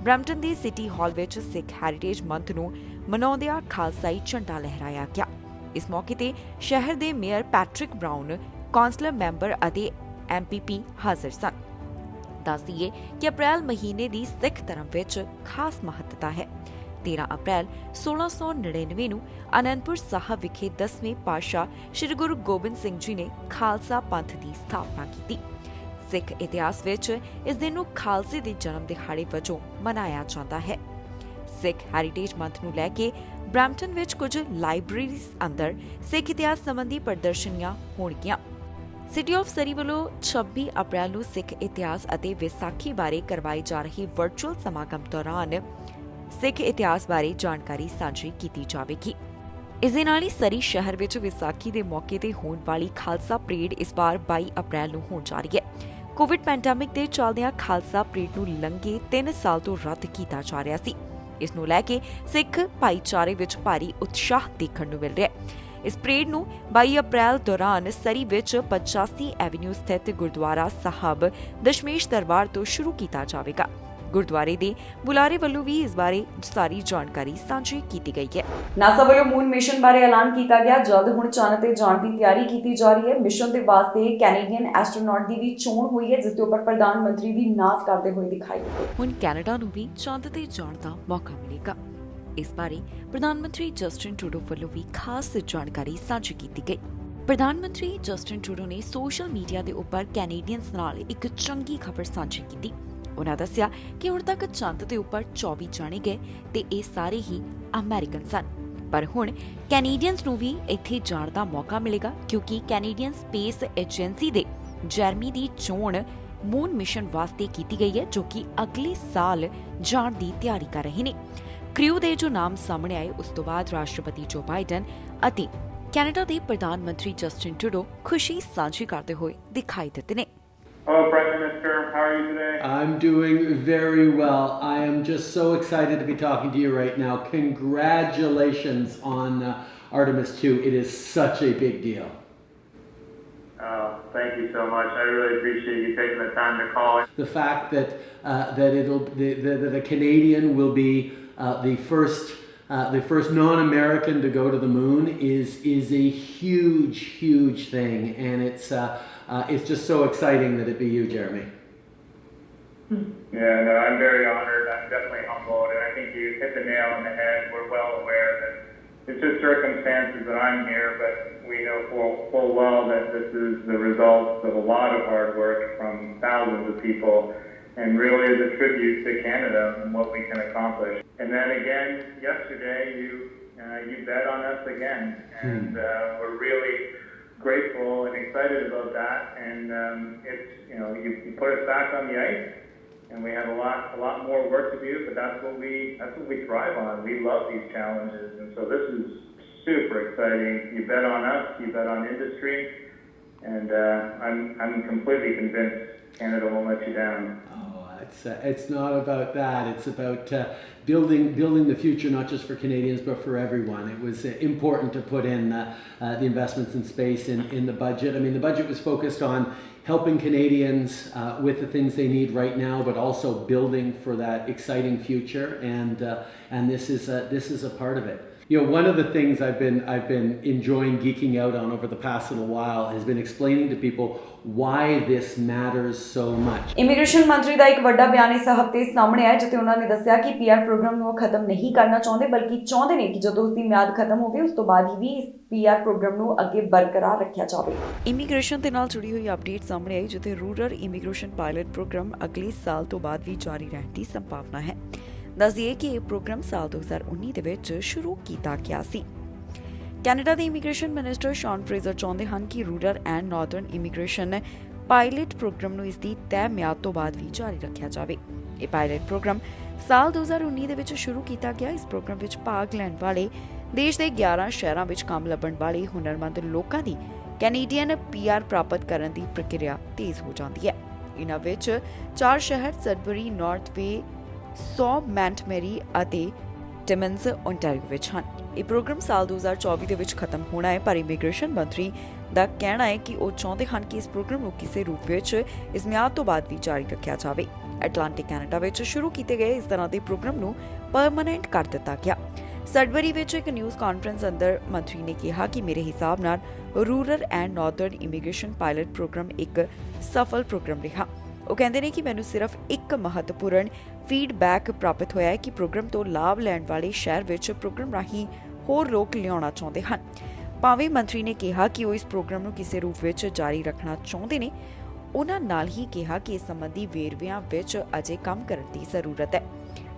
ਬਰੈਂਪਟਨ ਦੇ ਸਿਟੀ ਹਾਲ ਵਿੱਚ ਸਿੱਖ ਹੈਰੀਟੇਜ ਮੰਥ ਨੂੰ ਮਨਾਉਂਦਿਆਂ ਖਾਲਸਾਈ ਝੰਡਾ ਲਹਿਰਾਇਆ ਗਿਆ। ਇਸ ਮੌਕੇ ਤੇ ਸ਼ਹਿਰ ਦੇ mayor Patrick brown, councillor member ਅਤੇ ਐਮਪੀਪੀ ਹਾਜ਼ਰ ਸਨ। ਦੱਸ ਦਈਏ ਕਿ ਅਪ੍ਰੈਲ ਮਹੀਨੇ ਦੀ ਸਿੱਖ ਧਰਮ ਵਿੱਚ ਖਾਸ ਮਹੱਤਤਾ ਹੈ। 13 ਅਪ੍ਰੈਲ 1699 ਨੂੰ ਅਨੰਦਪੁਰ ਸਾਹਿਬ ਵਿਖੇ 10ਵੇਂ ਪਾਤਸ਼ਾਹ ਸ੍ਰੀ ਗੁਰੂ ਗੋਬਿੰਦ ਸਿੰਘ ਜੀ ਨੇ ਖਾਲਸਾ ਪੰਥ ਦੀ ਸਥਾਪਨਾ ਕੀਤੀ। ਸਿੱਖ ਇਤਿਹਾਸ ਵਿੱਚ ਇਸ ਦਿਨ ਨੂੰ ਖਾਲਸੇ ਦੇ ਜਨਮ ਦਿਹਾੜੇ ਵਜੋਂ ਮਨਾਇਆ ਜਾਂਦਾ ਹੈ। ਸਿੱਖ ਹੈਰੀਟੇਜ ਮੰਥ ਨੂੰ ਲੈ ਕੇ ਬਰੈਂਪਟਨ ਵਿੱਚ ਕੁਝ ਲਾਇਬ੍ਰੇਰੀਜ਼ ਅੰਦਰ ਸਿੱਖ ਇਤਿਹਾਸ ਸੰਬੰਧੀ ਪ੍ਰਦਰਸ਼ਨੀਆਂ ਹੋਣਗੀਆਂ। ਸਿਟੀ ਆਫ ਸਰੀ ਵੱਲੋਂ 26 ਅਪ੍ਰੈਲ ਨੂੰ ਸਿੱਖ ਇਤਿਹਾਸ ਅਤੇ ਵਿਸਾਖੀ ਬਾਰੇ ਕਰਵਾਈ ਜਾ ਰਹੀ ਵਰਚੁਅਲ ਸਮਾਗਮ ਦੌਰਾਨ ਸਿੱਖ ਇਤਿਹਾਸ ਬਾਰੇ ਜਾਣਕਾਰੀ ਸਾਂਝੀ ਕੀਤੀ ਜਾਵੇਗੀ। ਇਸ ਦੇ ਨਾਲ ਹੀ ਸਰੀ ਸ਼ਹਿਰ ਵਿੱਚ ਵਿਸਾਖੀ ਦੇ ਮੌਕੇ ਤੇ ਹੋਣ ਵਾਲੀ ਖਾਲਸਾ ਪਰੇਡ ਇਸ ਵਾਰ 22 ਅਪ੍ਰੈਲ ਨੂੰ ਹੋਣ ਜਾ ਰਹੀ ਹੈ। ਕੋਵਿਡ ਪੈਂਡੈਮਿਕ ਦੇ ਚੱਲਦਿਆਂ ਖਾਲਸਾ ਪਰੇਡ ਨੂੰ ਲੰਘੇ 3 ਸਾਲ ਤੋਂ ਰੱਦ ਕੀਤਾ ਜਾ ਰਿਹਾ ਸੀ। ਇਸ ਨੂੰ ਲੈ ਕੇ ਸਿੱਖ ਭਾਈਚਾਰੇ ਵਿੱਚ ਭਾਰੀ ਉਤਸ਼ਾਹ ਦੇਖਣ ਨੂੰ ਮਿਲ ਰਿਹਾ ਹੈ। ਇਸ ਪਰੇਡ ਨੂੰ 22 ਅਪ੍ਰੈਲ ਦੌਰਾਨ ਸਰੀ ਵਿੱਚ 85 ਐਵਨਿਊ ਸਥਿਤ ਗੁਰਦੁਆਰਾ ਸਾਹਿਬ ਦਸ਼ਮੇਸ਼ ਦਰਬਾਰ ਤੋਂ ਸ਼ੁਰੂ ਕੀਤਾ ਜਾਵੇਗਾ। ਗੁਰਦੁਆਰੇ ਦੇ ਬੁਲਾਰੇ ਵੱਲੋਂ ਵੀ ਇਸ ਬਾਰੇ ਸਾਰੀ ਜਾਣਕਾਰੀ ਸਾਂਝੀ ਕੀਤੀ ਗਈ ਹੈ। ਨਾਸਾ ਵੱਲੋਂ ਮੂਨ ਮਿਸ਼ਨ ਬਾਰੇ ਐਲਾਨ ਕੀਤਾ ਗਿਆ। ਜਲਦ ਹੁਣ ਚੰਦ ਤੇ ਜਾਣ ਦੀ ਤਿਆਰੀ ਕੀਤੀ ਜਾ ਰਹੀ ਹੈ। ਮਿਸ਼ਨ ਦੇ ਵਾਸਤੇ ਕੈਨੇਡੀਅਨ ਐਸਟਰੋਨੌਟ ਦੀ ਵੀ ਚੋਣ ਹੋਈ ਹੈ, ਜਿਸ ਦੇ ਉੱਪਰ ਪ੍ਰਧਾਨ ਮੰਤਰੀ ਵੀ ਨਾਸ ਕਰਦੇ ਹੋਏ ਦਿਖਾਈ ਦਿੱਤੇ। ਹੁਣ ਕੈਨੇਡਾ ਨੂੰ ਵੀ ਚੰਦ ਤੇ ਜਾਣ ਦਾ ਮੌਕਾ ਮਿਲੇਗਾ। ਇਸ ਬਾਰੇ ਪ੍ਰਧਾਨ ਮੰਤਰੀ ਜਸਟਿਨ ਟਰੂਡੋ ਵੱਲੋਂ ਵੀ ਖਾਸ ਜਾਣਕਾਰੀ ਸਾਂਝੀ ਕੀਤੀ ਗਈ। ਪ੍ਰਧਾਨ ਮੰਤਰੀ ਜਸਟਿਨ ਟਰੂਡੋ ਨੇ ਸੋਸ਼ਲ ਮੀਡੀਆ ਦੇ ਉੱਪਰ ਕੈਨੇਡੀਅਨਸ ਨਾਲ ਇੱਕ ਚੰਗੀ ਖਬਰ ਸਾਂਝੀ ਕੀਤੀ। ਉਨ੍ਹਾਂ ਦੱਸਿਆ ਕਿ ਹੁਣ ਤੱਕ ਚੰਦ ਦੇ ਉੱਪਰ 24 ਜਾਣੇ ਗਏ ਤੇ ਇਹ ਸਾਰੇ ਹੀ ਅਮਰੀਕਨ ਸਨ, ਪਰ ਹੁਣ ਕੈਨੇਡੀਅਨਸ ਨੂੰ ਵੀ ਇੱਥੇ ਜਾਣ ਦਾ ਮੌਕਾ ਮਿਲੇਗਾ, ਕਿਉਂਕਿ ਕੈਨੇਡੀਅਨ ਸਪੇਸ ਏਜੰਸੀ ਦੇ ਜਰਮੀ ਦੀ ਚੋਣ ਮੂਨ ਮਿਸ਼ਨ ਵਾਸਤੇ ਕੀਤੀ ਗਈ ਹੈ, ਜੋ ਕਿ ਅਗਲੇ ਸਾਲ ਜਾਣ ਦੀ ਤਿਆਰੀ ਕਰ ਰਹੇ ਨੇ। ਕ੍ਰਿਊ ਦੇ ਜੋ ਨਾਮ ਸਾਹਮਣੇ ਆਏ, ਉਸ ਤੋਂ ਬਾਅਦ ਰਾਸ਼ਟਰਪਤੀ ਜੋ ਬਾਈਡਨ ਅਤੇ ਕੈਨੇਡਾ ਦੇ ਪ੍ਰਧਾਨ ਮੰਤਰੀ ਜਸਟਿਨ ਟਰੂਡੋ ਖੁਸ਼ੀ ਸਾਂਝੀ ਕਰਦੇ ਹੋਏ ਦਿਖਾਈ ਦਿੱਤੇ ਨੇ। Hello, Prime Minister. How are you today? I'm doing very well. I am just so excited to be talking to you right now. Congratulations on Artemis 2. It is such a big deal. Oh, thank you so much. I really appreciate you taking the time to call. The fact that that a Canadian will be the first non-American to go to the moon is a huge thing, and it's just so exciting that it be you, Jeremy. Yeah, no, I'm very honored. I'm definitely humbled, and I think you hit the nail on the head. We're well aware that it's just circumstances that I'm here, but we know full well that this is the result of a lot of hard work from thousands of people, and really is a tribute to Canada and what we can accomplish. And then again, yesterday you bet on us again, and we're really grateful and excited about that. And it's you put us back on the ice, and we have a lot more work to do. But that's what we thrive on. We love these challenges, and so this is super exciting. You bet on us, you bet on industry, and I'm completely convinced Canada won't let you down. It's not about that. It's about building the future, not just for Canadians, but for everyone. It was important to put in the investments in space in the budget. I mean, the budget was focused on helping Canadians with the things they need right now, but also building for that exciting future. And this is a part of it. One of the things I've been enjoying geeking out on over the past little while has been explaining to people why this matters so much. Immigration ਮੰਤਰੀ ਦਾ ਇੱਕ ਵੱਡਾ ਬਿਆਨ ਇਸ ਹਫ਼ਤੇ ਸਾਹਮਣੇ ਆਇਆ, ਜਿੱਥੇ ਉਹਨਾਂ ਨੇ ਦੱਸਿਆ ਕਿ ਪੀਆਰ ਪ੍ਰੋਗਰਾਮ ਨੂੰ ਉਹ ਖਤਮ ਨਹੀਂ ਕਰਨਾ ਚਾਹੁੰਦੇ, ਬਲਕਿ ਚਾਹੁੰਦੇ ਨੇ ਕਿ ਜਦੋਂ ਉਸ ਦੀ ਮਿਆਦ ਖਤਮ ਹੋਵੇ ਉਸ ਤੋਂ ਬਾਅਦ ਹੀ ਇਸ ਪੀਆਰ ਪ੍ਰੋਗਰਾਮ ਨੂੰ ਅੱਗੇ ਬਰਕਰਾਰ ਰੱਖਿਆ ਜਾਵੇ। ਇਮੀਗ੍ਰੇਸ਼ਨ ਦੇ ਨਾਲ ਜੁੜੀ ਹੋਈ ਅਪਡੇਟ ਸਾਹਮਣੇ ਆਈ, ਜਿੱਥੇ ਰੂਰਲ ਇਮੀਗ੍ਰੇਸ਼ਨ ਪਾਇਲਟ ਪ੍ਰੋਗਰਾਮ ਅਗਲੇ ਸਾਲ ਤੋਂ ਬਾਅਦ ਵੀ ਜਾਰੀ ਰਹਿਣ ਦੀ ਸੰਭਾਵਨਾ ਹੈ। ਦੱਸ ਦਈਏ ਕਿ ਇਹ ਪ੍ਰੋਗਰਾਮ ਸਾਲ 2019 ਦੇ ਵਿੱਚ ਸ਼ੁਰੂ ਕੀਤਾ ਗਿਆ ਸੀ। ਕੈਨੇਡਾ ਦੇ ਇਮੀਗ੍ਰੇਸ਼ਨ ਮਿਨਿਸਟਰ ਸ਼ੌਨ ਫਰੇਜ਼ਰ ਚਾਹੁੰਦੇ ਹਨ ਕਿ rural and northern immigration pilot programme ਨੂੰ ਇਸ ਦੀ ਤੈਅ ਮਿਆਦ ਤੋਂ ਬਾਅਦ ਵੀ ਜਾਰੀ ਰੱਖਿਆ ਜਾਵੇ। ਇਹ ਪਾਇਲਟ ਪ੍ਰੋਗਰਾਮ ਸਾਲ 2019 ਦੇ ਵਿੱਚ ਸ਼ੁਰੂ ਕੀਤਾ ਗਿਆ। ਇਸ ਪ੍ਰੋਗਰਾਮ ਵਿੱਚ ਭਾਗ ਲੈਣ ਵਾਲੇ ਦੇਸ਼ ਦੇ 11 ਸ਼ਹਿਰਾਂ ਵਿੱਚ ਕੰਮ ਲੱਭਣ ਵਾਲੇ ਹੁਨਰਮੰਦ ਲੋਕਾਂ ਦੀ ਕੈਨੇਡੀਅਨ ਪੀਆਰ ਪ੍ਰਾਪਤ ਕਰਨ ਦੀ ਪ੍ਰਕਿਰਿਆ ਤੇਜ਼ ਹੋ ਜਾਂਦੀ ਹੈ। ਇਹਨਾਂ ਵਿੱਚ 4 ਸ਼ਹਿਰ ਸਡਬਰੀ, ਨਾਰਥ ਵੇ, ਮੈਂਟਮੈਰੀ ਅਤੇ ਟਿਮਨਸ ਓਨਟਾਰੀਓ ਵਿੱਚ ਹਨ। ਇਹ ਪ੍ਰੋਗਰਾਮ ਸਾਲ 2024 ਦੇ ਵਿੱਚ ਖਤਮ ਹੋਣਾ ਹੈ, ਪਰ ਇਮੀਗ੍ਰੇਸ਼ਨ ਮੰਤਰੀ ਦਾ ਕਹਿਣਾ ਹੈ ਕਿ ਉਹ ਚਾਹੁੰਦੇ ਹਨ ਕਿ ਇਸ ਪ੍ਰੋਗਰਾਮ ਨੂੰ ਕਿਸੇ ਰੂਪ ਵਿੱਚ ਇਸ ਮਿਆਦ ਤੋਂ ਬਾਅਦ ਵੀ ਜਾਰੀ ਰੱਖਿਆ ਜਾਵੇ। ਐਟਲਾਂਟਿਕ ਕੈਨੇਡਾ ਵਿੱਚ ਸ਼ੁਰੂ ਕੀਤੇ ਗਏ ਇਸ ਤਰ੍ਹਾਂ ਦੇ ਪ੍ਰੋਗਰਾਮ ਨੂੰ ਪਰਮਾਨੈਂਟ ਕਰ ਦਿੱਤਾ ਗਿਆ। ਸਡਬਰੀ ਵਿੱਚ ਇੱਕ ਨਿਊਜ਼ ਕਾਨਫਰੰਸ ਅੰਦਰ ਮੰਤਰੀ ਨੇ ਕਿਹਾ ਕਿ ਮੇਰੇ ਹਿਸਾਬ ਨਾਲ rural and northern immigration pilot programme ਇੱਕ ਸਫਲ ਪ੍ਰੋਗਰਾਮ ਰਿਹਾ। ਉਹ ਕਹਿੰਦੇ ਨੇ ਕਿ ਮੈਨੂੰ ਸਿਰਫ ਇੱਕ ਮਹੱਤਵਪੂਰਨ ਫੀਡਬੈਕ ਪ੍ਰਾਪਤ ਹੋਇਆ ਹੈ ਕਿ ਪ੍ਰੋਗਰਾਮ ਤੋਂ ਲਾਭ ਲੈਣ ਵਾਲੇ ਸ਼ਹਿਰ ਵਿੱਚ ਪ੍ਰੋਗਰਾਮ ਰਾਹੀਂ ਹੋਰ ਲੋਕ ਲਿਆਉਣਾ ਚਾਹੁੰਦੇ ਹਨ। ਭਾਵੇਂ ਮੰਤਰੀ ਨੇ ਕਿਹਾ ਕਿ ਉਹ ਇਸ ਪ੍ਰੋਗਰਾਮ ਨੂੰ ਕਿਸੇ ਰੂਪ ਵਿੱਚ ਜਾਰੀ ਰੱਖਣਾ ਚਾਹੁੰਦੇ ਨੇ, ਉਹਨਾਂ ਨਾਲ ਹੀ ਕਿਹਾ ਕਿ ਇਸ ਸੰਬੰਧੀ ਵੇਰਵਿਆਂ ਵਿੱਚ ਅਜੇ ਕੰਮ ਕਰਨ ਦੀ ਜ਼ਰੂਰਤ ਹੈ।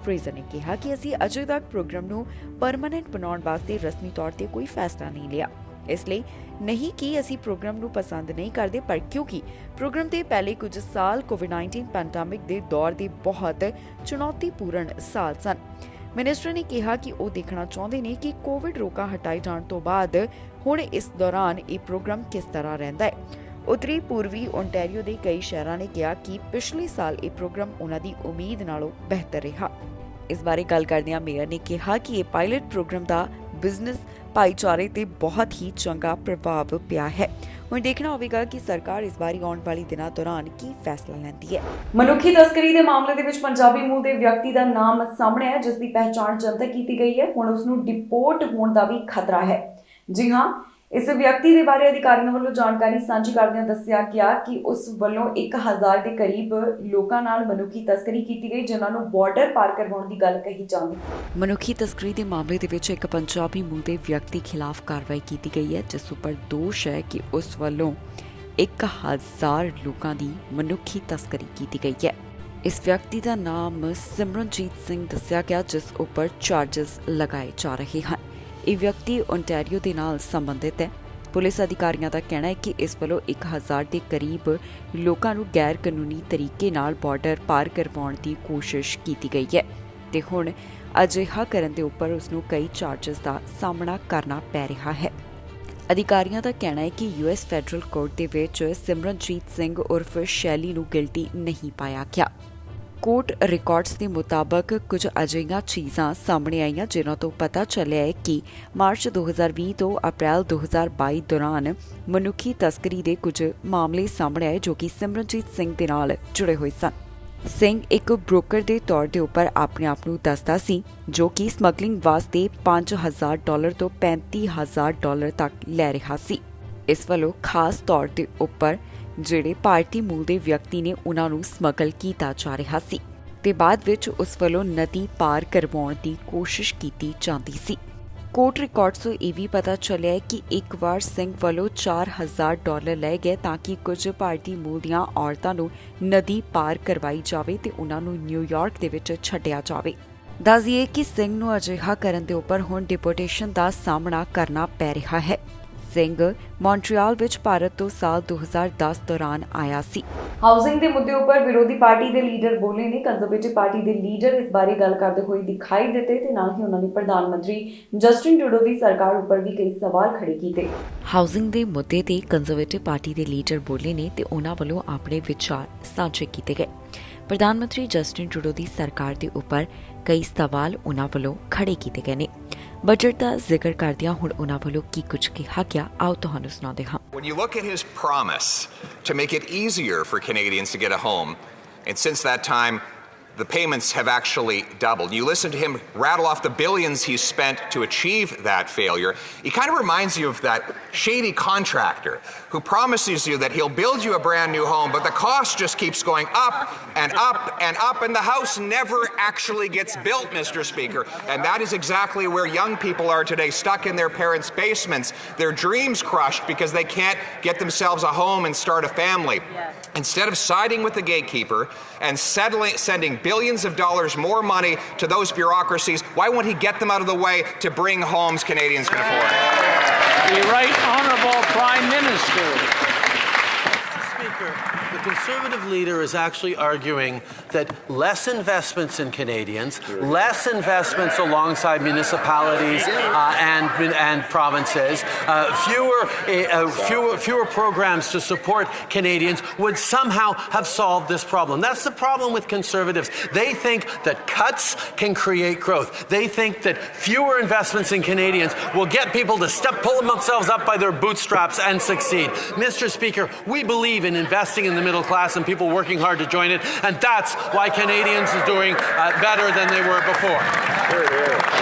ਫਰੇਜ਼ਰ ਨੇ ਕਿਹਾ ਕਿ ਅਸੀਂ ਅਜੇ ਤੱਕ ਪ੍ਰੋਗਰਾਮ ਨੂੰ ਪਰਮਾਨੈਂਟ ਬਣਾਉਣ ਵਾਸਤੇ ਰਸਮੀ ਤੌਰ ਤੇ ਕੋਈ ਫੈਸਲਾ ਨਹੀਂ ਲਿਆ, ਇਸ ਲਈ ਨਹੀਂ ਕਿ ਅਸੀਂ ਪ੍ਰੋਗਰਾਮ ਨੂੰ ਪਸੰਦ ਨਹੀਂ ਕਰਦੇ, ਪਰ ਕਿਉਂਕਿ ਪ੍ਰੋਗਰਾਮ ਦੇ ਪਹਿਲੇ ਕੁਝ ਸਾਲ ਕੋਵਿਡ-19 ਪੈਂਡੇਮਿਕ ਦੇ ਦੌਰ ਦੇ ਬਹੁਤ ਚੁਣੌਤੀਪੂਰਨ ਸਾਲ ਸਨ। ਮਿਨਿਸਟਰ ਨੇ ਕਿਹਾ ਕਿ ਉਹ ਦੇਖਣਾ ਚਾਹੁੰਦੇ ਨੇ ਕਿ ਕੋਵਿਡ ਰੋਕਾਂ ਹਟਾਏ ਜਾਣ ਤੋਂ ਬਾਅਦ ਹੁਣ ਇਸ ਦੌਰਾਨ ਇਹ ਪ੍ਰੋਗਰਾਮ ਕਿਸ ਤਰ੍ਹਾਂ ਰਹਿੰਦਾ ਹੈ। ਉੱਤਰੀ ਪੂਰਬੀ ਓਨਟਾਰੀਓ ਦੇ ਕਈ ਸ਼ਹਿਰਾਂ ਨੇ ਕਿਹਾ ਕਿ ਪਿਛਲੇ ਸਾਲ ਇਹ ਪ੍ਰੋਗਰਾਮ ਉਹਨਾਂ ਦੀ ਉਮੀਦ ਨਾਲੋਂ ਬਿਹਤਰ ਰਿਹਾ। ਇਸ ਬਾਰੇ ਗੱਲ ਕਰਦਿਆਂ ਮੇਅਰ ਨੇ ਕਿਹਾ ਕਿ ਇਹ ਪਾਇਲਟ ਪ੍ਰੋਗਰਾਮ ਦਾ ਬਿਜ਼ਨਸ ਭਾਈਚਾਰੇ ਤੇ ਬਹੁਤ ਹੀ ਚੰਗਾ ਪ੍ਰਭਾਵ ਪਿਆ ਹੈ। ਹੁਣ ਦੇਖਣਾ ਹੋਵੇਗਾ ਕਿ ਸਰਕਾਰ ਇਸ ਵਾਰੀ ਆਉਣ ਵਾਲੀ ਦਿਨਾਂ ਦੌਰਾਨ ਕੀ ਫੈਸਲਾ ਲੈਂਦੀ ਹੈ। ਮਨੁੱਖੀ ਤਸਕਰੀ ਦੇ ਮਾਮਲੇ ਦੇ ਵਿੱਚ ਪੰਜਾਬੀ ਮੂਲ ਦੇ ਵਿਅਕਤੀ ਦਾ ਨਾਮ ਸਾਹਮਣੇ ਆਇਆ, ਜਿਸ ਦੀ ਪਹਿਚਾਣ ਜਨਤਕ ਕੀਤੀ ਗਈ ਹੈ। ਹੁਣ ਉਸ ਨੂੰ ਡਿਪੋਰਟ ਹੋਣ ਦਾ ਵੀ ਖਤਰਾ ਹੈ। ਜੀ ਹਾਂ, ਇਸ ਵਿਅਕਤੀ ਦੇ ਬਾਰੇ ਅਧਿਕਾਰੀਆਂ ਵੱਲੋਂ ਜਾਣਕਾਰੀ ਸਾਂਝੀ ਕਰਦਿਆਂ ਦੱਸਿਆ ਗਿਆ ਕਿ ਉਸ ਵੱਲੋਂ 1000 ਦੇ ਕਰੀਬ ਲੋਕਾਂ ਨਾਲ ਮਨੁੱਖੀ ਤਸਕਰੀ ਕੀਤੀ ਗਈ, ਜਿਨ੍ਹਾਂ ਨੂੰ ਬਾਰਡਰ ਪਾਰ ਕਰਵਾਉਣ ਦੀ ਗੱਲ ਕਹੀ ਜਾਂਦੀ ਸੀ। ਮਨੁੱਖੀ ਤਸਕਰੀ ਦੇ ਮਾਮਲੇ ਦੇ ਵਿੱਚ ਇੱਕ ਪੰਜਾਬੀ ਮੂਲ ਦੇ ਵਿਅਕਤੀ ਖਿਲਾਫ ਕਾਰਵਾਈ ਕੀਤੀ ਗਈ ਹੈ, ਜਿਸ ਉੱਪਰ ਦੋਸ਼ ਹੈ ਕਿ ਉਸ ਵੱਲੋਂ 1000 ਲੋਕਾਂ ਦੀ ਮਨੁੱਖੀ ਤਸਕਰੀ ਕੀਤੀ ਗਈ ਹੈ। ਇਸ ਵਿਅਕਤੀ ਦਾ ਨਾਮ ਸਿਮਰਨਜੀਤ ਸਿੰਘ ਦੱਸਿਆ ਗਿਆ, ਜਿਸ ਉੱਪਰ ਚਾਰਜਸ ਲਗਾਏ ਜਾ ਰਹੇ ਹਨ। ਇਹ ਵਿਅਕਤੀ ਓਨਟਾਰੀਓ ਦੇ ਨਾਲ ਸੰਬੰਧਿਤ ਹੈ। ਪੁਲਿਸ ਅਧਿਕਾਰੀਆਂ ਦਾ ਕਹਿਣਾ ਹੈ ਕਿ ਇਸ ਵੱਲੋਂ 1000 ਦੇ ਕਰੀਬ ਲੋਕਾਂ ਨੂੰ ਗੈਰ ਕਾਨੂੰਨੀ ਤਰੀਕੇ ਨਾਲ ਬਾਰਡਰ ਪਾਰ ਕਰਵਾਉਣ ਦੀ ਕੋਸ਼ਿਸ਼ ਕੀਤੀ ਗਈ ਹੈ ਤੇ ਹੁਣ ਅਜਿਹਾ ਕਰਨ ਦੇ ਉੱਪਰ ਉਸ ਨੂੰ ਕਈ ਚਾਰਜਸ ਦਾ ਸਾਹਮਣਾ ਕਰਨਾ ਪੈ ਰਿਹਾ ਹੈ। ਅਧਿਕਾਰੀਆਂ ਦਾ ਕਹਿਣਾ ਹੈ ਕਿ ਯੂਐਸ ਫੈਡਰਲ ਕੋਰਟ ਦੇ ਵਿੱਚ ਸਿਮਰਨਜੀਤ ਸਿੰਘ ਉਰਫ ਸ਼ੈਲੀ ਨੂੰ ਗਿਲਟੀ ਨਹੀਂ ਪਾਇਆ ਗਿਆ। ਕੋਰਟ ਰਿਕਾਰਡਸ ਦੇ ਮੁਤਾਬਕ ਕੁਝ ਅਜਿਹੀਆਂ ਚੀਜ਼ਾਂ ਸਾਹਮਣੇ ਆਈਆਂ ਜਿਨ੍ਹਾਂ ਤੋਂ ਪਤਾ ਚੱਲਿਆ ਹੈ ਕਿ ਮਾਰਚ 2020 ਤੋਂ ਅਪ੍ਰੈਲ 2022 ਦੌਰਾਨ ਮਨੁੱਖੀ ਤਸਕਰੀ ਦੇ ਕੁਝ ਮਾਮਲੇ ਸਾਹਮਣੇ ਆਏ ਜੋ ਕਿ ਸਿਮਰਨਜੀਤ ਸਿੰਘ ਦੇ ਨਾਲ ਜੁੜੇ ਹੋਏ ਸਨ। ਸਿੰਘ ਇੱਕ ਬ੍ਰੋਕਰ ਦੇ ਤੌਰ ਦੇ ਉੱਪਰ ਆਪਣੇ ਆਪ ਨੂੰ ਦੱਸਦਾ ਸੀ ਜੋ ਕਿ ਸਮਗਲਿੰਗ ਵਾਸਤੇ $5,000 ਤੋਂ $35,000 ਤੱਕ ਲੈ ਰਿਹਾ ਸੀ। ਇਸ ਵੱਲੋਂ ਖਾਸ ਤੌਰ ਦੇ ਉੱਪਰ ਜਿਹੜੇ ਭਾਰਤੀ ਮੂਲ ਦੇ ਵਿਅਕਤੀ ਨੇ ਉਹਨਾਂ ਨੂੰ ਸਮਗਲ ਕੀਤਾ ਜਾ ਰਿਹਾ ਸੀ ਤੇ ਬਾਅਦ ਵਿੱਚ ਉਸ ਵੱਲੋਂ ਨਦੀ ਪਾਰ ਕਰਵਾਉਣ ਦੀ ਕੋਸ਼ਿਸ਼ ਕੀਤੀ ਜਾਂਦੀ ਸੀ। ਕੋਰਟ ਰਿਕਾਰਡਸ ਤੋਂ ਇਹ ਵੀ ਪਤਾ ਚੱਲਿਆ ਹੈ ਕਿ ਇੱਕ ਵਾਰ ਸਿੰਘ ਵੱਲੋਂ $4,000 ਲਏ ਗਏ ਤਾਂ ਕਿ ਕੁਝ ਭਾਰਤੀ ਮੂਲ ਦੀਆਂ ਔਰਤਾਂ ਨੂੰ ਨਦੀ ਪਾਰ ਕਰਵਾਈ ਜਾਵੇ ਤੇ ਉਹਨਾਂ ਨੂੰ ਨਿਊਯਾਰਕ ਦੇ ਵਿੱਚ ਛੱਡਿਆ ਜਾਵੇ। ਦੱਸ ਦਈਏ ਕਿ ਸਿੰਘ ਨੂੰ ਅਜਿਹਾ ਕਰਨ ਦੇ ਉੱਪਰ ਹੁਣ ਡਿਪੋਰਟੇਸ਼ਨ ਦਾ ਸਾਹਮਣਾ ਕਰਨਾ ਪੈ ਰਿਹਾ ਹੈ। ਸਿੰਘ ਮੌਂਟਰੀਅਲ ਵਿੱਚ ਭਾਰਤ ਤੋਂ ਸਾਲ 2010 ਦੌਰਾਨ ਆਇਆ ਸੀ। ਹਾਊਸਿੰਗ ਦੇ ਮੁੱਦੇ ਉੱਪਰ ਵਿਰੋਧੀ ਪਾਰਟੀ ਦੇ ਲੀਡਰ ਬੋਲੇ ਨੇ। ਕੰਜ਼ਰਵੇਟਿਵ ਪਾਰਟੀ ਦੇ ਲੀਡਰ ਇਸ ਬਾਰੇ ਗੱਲ ਕਰਦੇ ਹੋਏ ਦਿਖਾਈ ਦਿੱਤੇ ਤੇ ਨਾਲ ਹੀ ਉਹਨਾਂ ਨੇ ਪ੍ਰਧਾਨ ਮੰਤਰੀ ਜਸਟਿਨ ਟਰੂਡੋ ਦੀ ਸਰਕਾਰ ਉੱਪਰ ਵੀ ਕਈ ਸਵਾਲ ਖੜੇ ਕੀਤੇ। ਹਾਊਸਿੰਗ ਦੇ ਮੁੱਦੇ ਤੇ ਕੰਜ਼ਰਵੇਟਿਵ ਪਾਰਟੀ ਦੇ ਲੀਡਰ ਬੋਲੇ ਨੇ ਤੇ ਉਹਨਾਂ ਵੱਲੋਂ ਆਪਣੇ ਵਿਚਾਰ ਸਾਂਝੇ ਕੀਤੇ ਗਏ। ਪ੍ਰਧਾਨ ਮੰਤਰੀ ਜਸਟਿਨ ਟਰੂਡੋ ਦੀ ਸਰਕਾਰ ਦੇ ਉੱਪਰ ਕਈ ਸਵਾਲ ਉਹਨਾਂ ਵੱਲੋਂ ਖੜੇ ਕੀਤੇ ਗਏ ਨੇ। ਬਜਟ ਦਾ ਜ਼ਿਕਰ ਕਰਦਿਆਂ ਹੁਣ ਉਹਨਾਂ ਵੱਲੋਂ ਕੀ ਕੁਝ ਕਿਹਾ ਗਿਆ, ਆਓ ਤੁਹਾਨੂੰ ਸੁਣਾਉਂਦੇ ਹਾਂ। When you look at his promise to make it easier for Canadians to get a home, and since that time, the payments have actually doubled. You listen to him rattle off the billions he's spent to achieve that failure. He kind of reminds you of that shady contractor who promises you that he'll build you a brand new home, but the cost just keeps going up and up and up, and the house never actually gets built, Mr. Speaker. And that is exactly where young people are today, stuck in their parents' basements, their dreams crushed because they can't get themselves a home and start a family. Instead of siding with the gatekeeper and sending billions of dollars more money to those bureaucracies, why won't he get them out of the way to bring homes Canadians can afford? The Right Honourable Prime Minister. Mr. Speaker, the Conservative leader is actually arguing that less investments in Canadians, less investments alongside municipalities and provinces, fewer programs to support Canadians would somehow have solved this problem. That's the problem with Conservatives. They think that cuts can create growth. They think that fewer investments in Canadians will get people to pull themselves up by their bootstraps and succeed. Mr. Speaker, we believe in investing in the middle class and people working hard to join it, and that's why Canadians is doing better than they were before.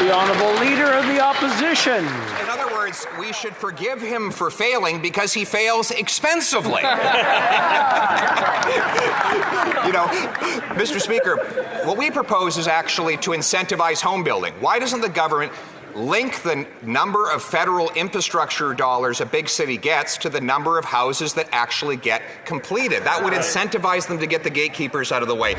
The Honourable Leader of the Opposition. In other words, we should forgive him for failing because he fails expensively. You know, Mr. Speaker, what we propose is actually to incentivize home building. Why doesn't the government link the number of federal infrastructure dollars a big city gets to the number of houses that actually get completed? That would incentivize them to get the gatekeepers out of the way.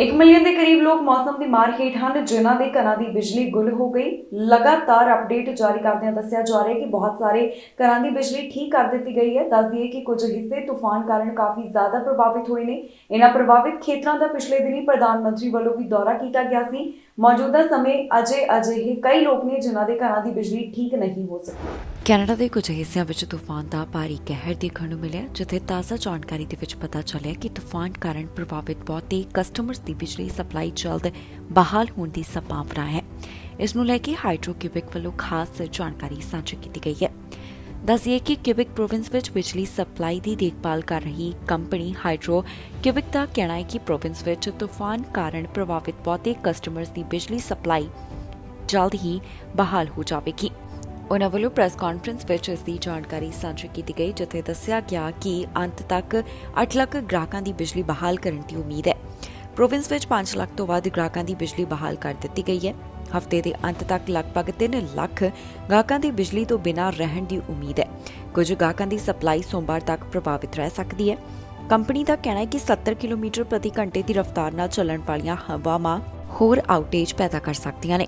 1 million ਦੇ ਕਰੀਬ ਲੋਕ ਮੌਸਮ ਦੀ ਮਾਰ ਹੇਠ ਹਨ ਜਿਨ੍ਹਾਂ ਦੇ ਘਰਾਂ ਦੀ ਬਿਜਲੀ ਗੁੱਲ ਹੋ ਗਈ। ਲਗਾਤਾਰ ਅਪਡੇਟ ਜਾਰੀ ਕਰਦਿਆਂ ਦੱਸਿਆ ਜਾ ਰਿਹਾ ਹੈ ਕਿ ਬਹੁਤ ਸਾਰੇ ਘਰਾਂ ਦੀ ਬਿਜਲੀ ਠੀਕ ਕਰ ਦਿੱਤੀ ਗਈ ਹੈ। ਦੱਸ ਦਈਏ ਕਿ ਕੁਝ ਹਿੱਸੇ ਤੂਫਾਨ ਕਾਰਨ ਕਾਫੀ ਜ਼ਿਆਦਾ ਪ੍ਰਭਾਵਿਤ ਹੋਏ ਨੇ। ਇਹਨਾਂ ਪ੍ਰਭਾਵਿਤ ਖੇਤਰਾਂ ਦਾ ਪਿਛਲੇ ਦਿਨੀ ਪ੍ਰਧਾਨ ਮੰਤਰੀ ਵੱਲੋਂ ਵੀ ਦੌਰਾ ਕੀਤਾ ਗਿਆ ਸੀ। ਮੌਜੂਦਾ ਸਮੇਂ ਅਜਿਹੇ ਕਈ ਲੋਕ ਨੇ ਜਿਨ੍ਹਾਂ ਦੇ ਘਰਾਂ ਦੀ ਬਿਜਲੀ ਠੀਕ ਨਹੀਂ ਹੋ ਸਕੀ। ਕੈਨੇਡਾ ਦੇ ਕੁਝ ਹਿੱਸਿਆਂ ਵਿੱਚ ਤੂਫਾਨ ਦਾ ਭਾਰੀ ਕਹਿਰ ਦੇਖਣ ਨੂੰ ਮਿਲਿਆ, ਜਿੱਥੇ ਤਾਜ਼ਾ ਜਾਣਕਾਰੀ ਦੇ ਵਿੱਚ ਪਤਾ ਚੱਲਿਆ ਕਿ ਤੂਫਾਨ ਕਾਰਨ ਪ੍ਰਭਾਵਿਤ ਬਹੁਤੇ ਕਸਟਮਰਸ ਦੀ ਬਿਜਲੀ ਸਪਲਾਈ ਜਲਦ ਬਹਾਲ ਹੋਣ ਦੀ ਸੰਭਾਵਨਾ ਹੈ। ਇਸ ਨੂੰ ਲੈ ਕੇ ਹਾਈਡਰੋ ਕਿਊਬਿਕ ਵੱਲੋਂ ਖਾਸ ਜਾਣਕਾਰੀ ਸਾਂਝੀ ਕੀਤੀ ਗਈ ਹੈ। ਦੱਸਿਏ ਕਿ ਕਿਊਬਿਕ ਪ੍ਰੋਵਿੰਸ ਵਿੱਚ ਬਿਜਲੀ ਸਪਲਾਈ ਦੀ ਦੇਖਭਾਲ ਕਰ ਰਹੀ ਕੰਪਨੀ ਹਾਈਡਰੋ ਕਿਊਬਿਕ ਦਾ ਕਹਿਣਾ ਹੈ ਕਿ ਪ੍ਰੋਵਿੰਸ ਵਿੱਚ ਤੂਫਾਨ ਕਾਰਨ ਪ੍ਰਭਾਵਿਤ ਬਹੁਤੇ ਕਸਟਮਰਸ ਦੀ ਬਿਜਲੀ ਸਪਲਾਈ ਜਲਦ ਹੀ ਬਹਾਲ ਹੋ ਜਾਵੇਗੀ। ਉਹਨਾਂ ਵੱਲੋਂ ਪ੍ਰੈਸ ਕਾਨਫਰੰਸ ਵਿੱਚ ਇਸ ਦੀ ਜਾਣਕਾਰੀ ਸਾਂਝੀ ਕੀਤੀ ਗਈ, ਜਿੱਥੇ ਦੱਸਿਆ ਗਿਆ ਕਿ ਅੰਤ ਤੱਕ 8 ਲੱਖ ਗ੍ਰਾਹਕਾਂ ਦੀ ਬਿਜਲੀ ਬਹਾਲ ਕਰਨ ਦੀ ਉਮੀਦ ਹੈ। ਪ੍ਰੋਵਿੰਸ ਵਿੱਚ 5 ਲੱਖ ਤੋਂ ਵੱਧ ਗ੍ਰਾਹਕਾਂ ਦੀ ਬਿਜਲੀ ਬਹਾਲ ਕਰ ਦਿੱਤੀ ਗਈ ਹੈ। ਹਫ਼ਤੇ ਦੇ ਅੰਤ ਤੱਕ ਲਗਭਗ 3 ਲੱਖ ਗਾਹਕਾਂ ਦੀ ਬਿਜਲੀ ਤੋਂ ਬਿਨਾਂ ਰਹਿਣ ਦੀ ਉਮੀਦ ਹੈ। ਕੁਝ ਗਾਹਕਾਂ ਦੀ ਸਪਲਾਈ ਸੋਮਵਾਰ ਤੱਕ ਪ੍ਰਭਾਵਿਤ ਰਹਿ ਸਕਦੀ ਹੈ। ਕੰਪਨੀ ਦਾ ਕਹਿਣਾ ਹੈ ਕਿ 70 ਕਿਲੋਮੀਟਰ ਪ੍ਰਤੀ ਘੰਟੇ ਦੀ ਰਫ਼ਤਾਰ ਨਾਲ ਚੱਲਣ ਵਾਲੀਆਂ ਹਵਾਵਾਂ ਹੋਰ ਆਊਟੇਜ ਪੈਦਾ ਕਰ ਸਕਦੀਆਂ ਨੇ।